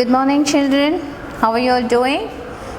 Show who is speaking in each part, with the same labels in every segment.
Speaker 1: Good morning, children. How are you all doing?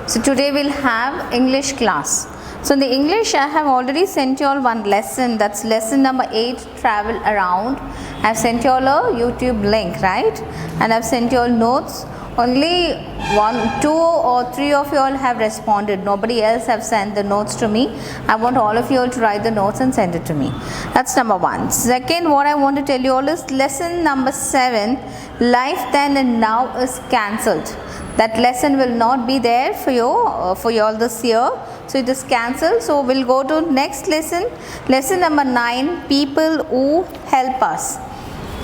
Speaker 1: So today we'll have English class. So in the English, I have already sent you all one lesson. That's lesson number 8, travel around. I've sent you all a YouTube link, right? And I've sent you all notes. Only 1, 2 or 3 of you all have responded. Nobody else have sent the notes to me. I want all of you all to write the notes and send it to me. That's number 1. Second, what I want to tell you all is lesson number 7, life then and now is cancelled. That lesson will not be there for you all this year. So it is cancelled. So we'll go to next lesson. Lesson number 9, people who help us.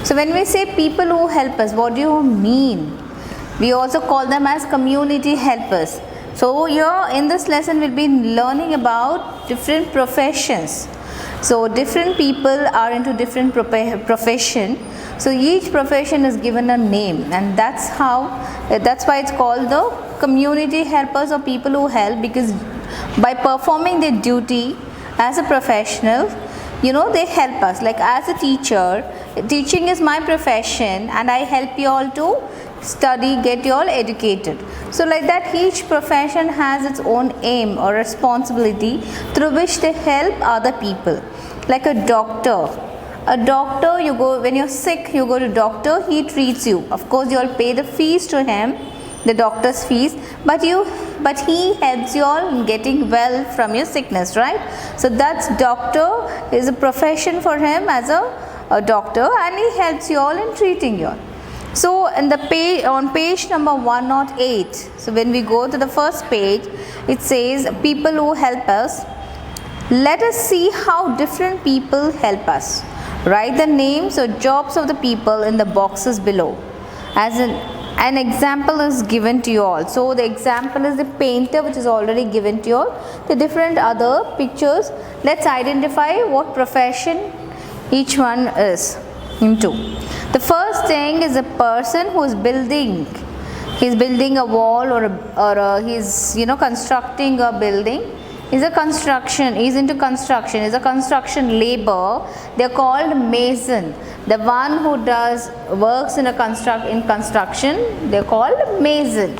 Speaker 1: So when we say people who help us, what do you mean? We also call them as community helpers. So here in this lesson we'll be learning about different professions. So different people are into different profession. So each profession is given a name, and that's why it's called the community helpers, or people who help, because by performing their duty as a professional, they help us. Like as a teacher, teaching is my profession and I help you all to study, get you all educated. So like that, each profession has its own aim or responsibility through which they help other people. Like a doctor, you go when you're sick, you go to doctor, he treats you. Of course you all pay the fees to him, the doctor's fees, but he helps you all in getting well from your sickness, right? So that's doctor is a profession for him as a doctor, and he helps you all in treating you all. So in the page, on page number 108, so when we go to the first page, it says people who help us. Let us see how different people help us. Write the names or jobs of the people in the boxes below. As an example is given to you all. So the example is the painter, which is already given to you all. The different other pictures. Let's identify what profession each one is into. The first thing is a person who is building. He's building a wall or he's constructing a building. He's into construction. He's a construction labor. They're called mason. The one who works in construction, they're called mason.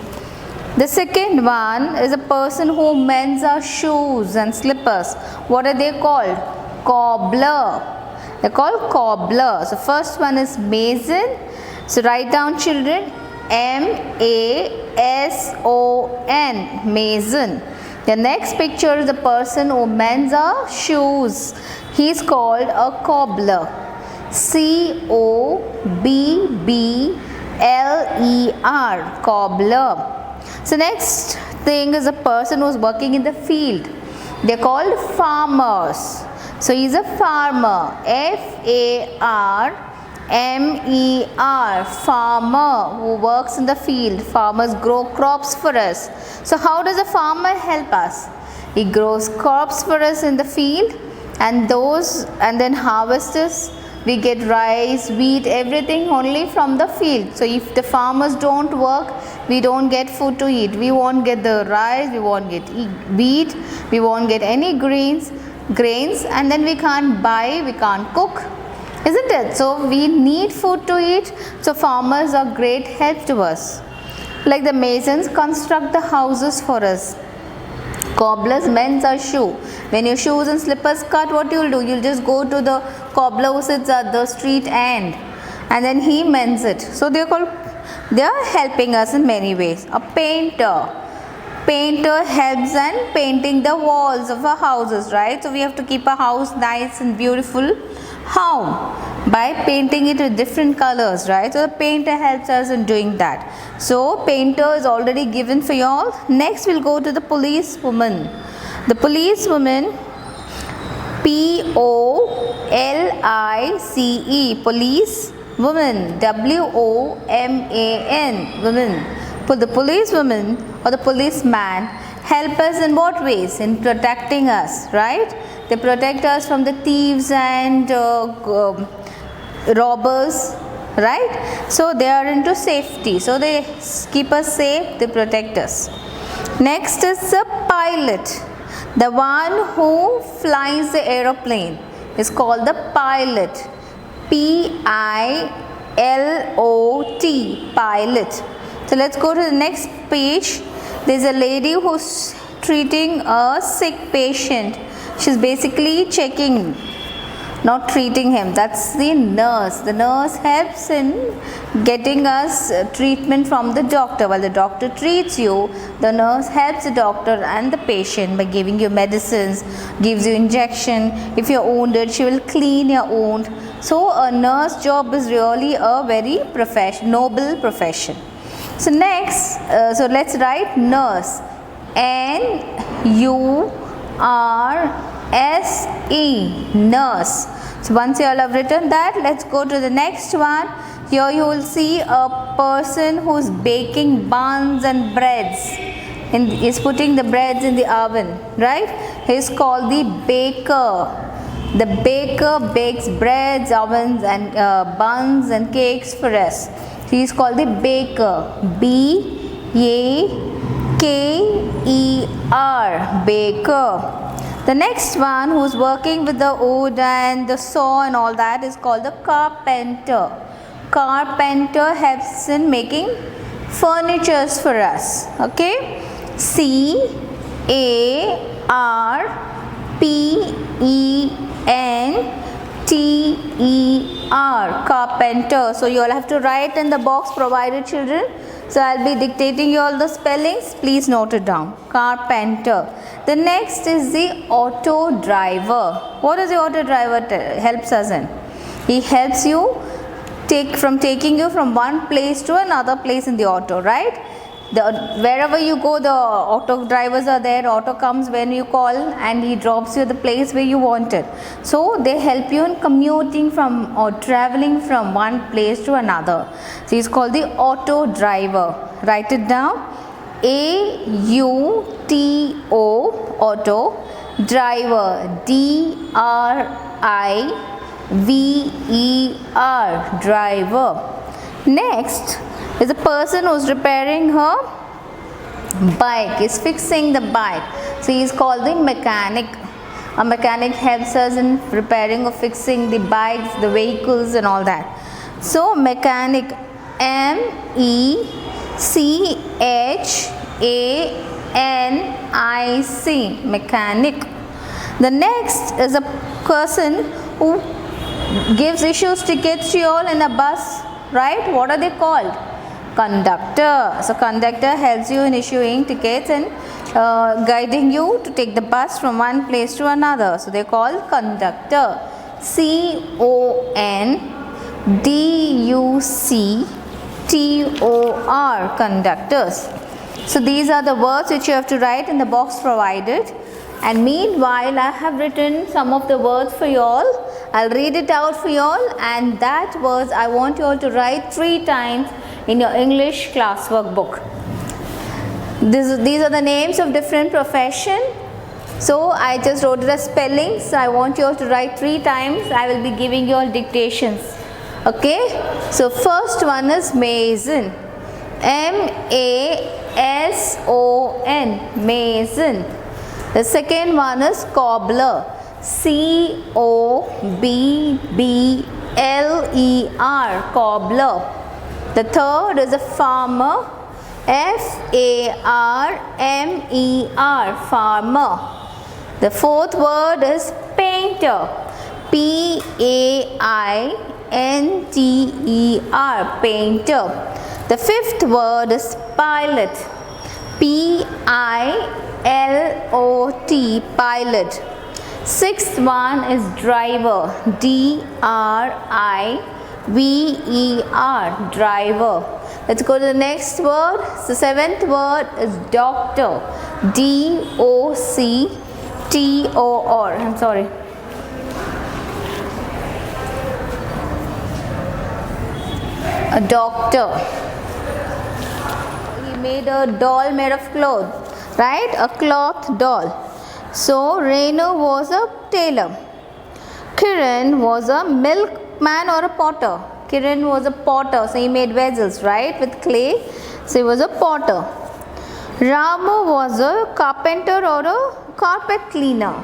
Speaker 1: The second one is a person who mends our shoes and slippers. What are they called? Cobbler. They're called cobbler. So first one is mason. So write down, children, M-A-S-O-N, mason. The next picture is a person who mends our shoes. He's called a cobbler. C-O-B-B-L-E-R, cobbler. So next thing is a person who's working in the field. They're called farmers. So he's a farmer, F-A-R-M-E-R, farmer who works in the field. Farmers grow crops for us. So how does a farmer help us? He grows crops for us in the field, and then harvests. We get rice, wheat, everything only from the field. So if the farmers don't work, we don't get food to eat. We won't get the rice, we won't get wheat, we won't get any grains, and then we can't cook, isn't it? So we need food to eat. So farmers are great help to us. Like the masons construct the houses for us. Cobblers mends our shoe. When your shoes and slippers cut, what you'll do? You'll just go to the cobbler who sits at the street end, and then he mends it. So they are helping us in many ways. A painter helps in painting the walls of our houses, right? So we have to keep a house nice and beautiful. How? By painting it with different colors, right? So the painter helps us in doing that. So painter is already given for you all. Next we'll go to the policewoman. The policewoman, P-O-L-I-C-E, police woman, W-O-M-A-N, woman. The policewoman or the policeman help us in what ways? In protecting us, right? They protect us from the thieves and robbers, right? So they are into safety. So they keep us safe, they protect us. Next is the pilot. The one who flies the aeroplane is called the pilot. P-I-L-O-T, pilot. So let's go to the next page. There's a lady who's treating a sick patient. She's basically checking, not treating him. That's the nurse. The nurse helps in getting us treatment from the doctor. While the doctor treats you, the nurse helps the doctor and the patient by giving you medicines, gives you injection. If you're wounded, she will clean your wound. So a nurse job is really a very noble profession. So next, so let's write nurse. N-U-R-S-E, nurse. So once you all have written that, let's go to the next one. Here you will see a person who's baking buns and breads. Is putting the breads in the oven, right? He's called the baker. The baker bakes breads, ovens and buns and cakes for us. He is called the baker. B-A-K-E-R, baker. The next one who's working with the wood and the saw and all that is called the carpenter. Carpenter helps in making furnitures for us. Okay. C-A-R-P-E-N-T-E-R, carpenter. So you all have to write in the box provided, children. So I'll be dictating you all the spellings. Please note it down. Carpenter. The next is the auto driver. What does the auto driver helps us in? He helps you taking you from one place to another place in the auto, right? Wherever you go, the auto drivers are there. Auto comes when you call and he drops you at the place where you want it. So they help you in commuting from or traveling from one place to another. So he's called the auto driver. Write it down. A-U-T-O, auto, driver, D-R-I-V-E-R, driver. Next is a person who's repairing her bike, is fixing the bike. So he is called the mechanic. A mechanic helps us in repairing or fixing the bikes, the vehicles and all that. So mechanic, M-E-C-H-A-N-I-C, mechanic. The next is a person who issues tickets to you all in a bus, right? What are they called? Conductor. So conductor helps you in issuing tickets and guiding you to take the bus from one place to another. So they call conductor. C-O-N-D-U-C-T-O-R, conductors. So these are the words which you have to write in the box provided. And meanwhile, I have written some of the words for you all. I'll read it out for you all, and that words I want you all to write 3 times in your English classwork book. These are the names of different profession. So I just wrote the spellings. I want you all to write 3 times. I will be giving you all dictations. Okay. So first one is mason. M-A-S-O-N, mason. The second one is cobbler. C-O-B-B-L-E-R, cobbler. The third is a farmer. F-A-R-M-E-R, farmer. The fourth word is painter. P-A-I-N-T-E-R, painter. The fifth word is pilot. P-I-L-O-T, pilot. Sixth one is driver. D-R-I-V-E-R, driver. Let's go to the next word. The seventh word is doctor. D-O-C-T-O-R. I'm sorry. A doctor. He made a doll made of cloth, right? A cloth doll. So Renu was a tailor. Kiran was a milkman or a potter. Kiran was a potter, so he made vessels, right, with clay. So he was a potter. Ramu was a carpenter or a carpet cleaner.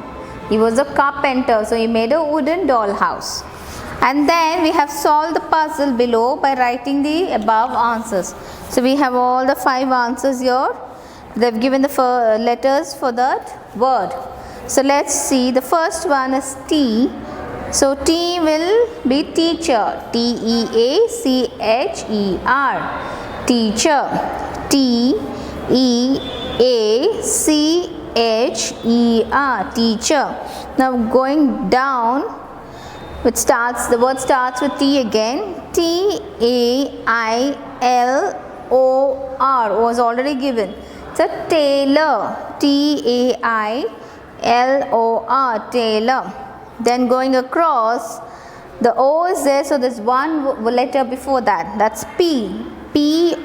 Speaker 1: He was a carpenter, so he made a wooden doll house. And then we have solved the puzzle below by writing the above answers. So we have all the 5 answers here. They've given the letters for that word. So let's see. The first one is T. So T will be teacher. T-E-A-C-H-E-R. Teacher. T-E-A-C-H-E-R. Teacher. Now going down, the word starts with T again. T-A-I-L-O-R was already given. So tailor. T-A-I-L-O-R. Tailor. Then going across, the O is there, so there's one letter before that. That's P. P-O-T-T-E-R.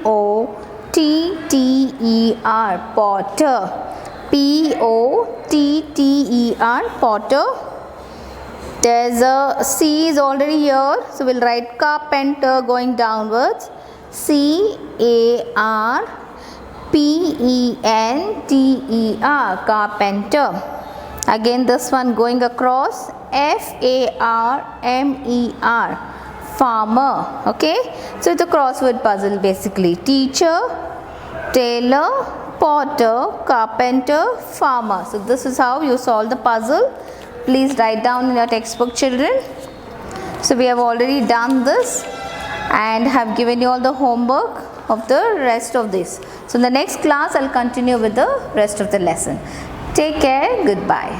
Speaker 1: Potter. P-O-T-T-E-R. Potter. There's a C is already here, so we'll write carpenter going downwards. C-A-R-P-E-N-T-E-R. Carpenter. Again this one going across, F-A-R-M-E-R. Farmer. Okay, so it's a crossword puzzle basically. Teacher, tailor, potter, carpenter, farmer. So this is how you solve the puzzle. Please write down in your textbook, children. So we have already done this and have given you all the homework of the rest of this. So in the next class I'll continue with the rest of the lesson. Take care. Goodbye.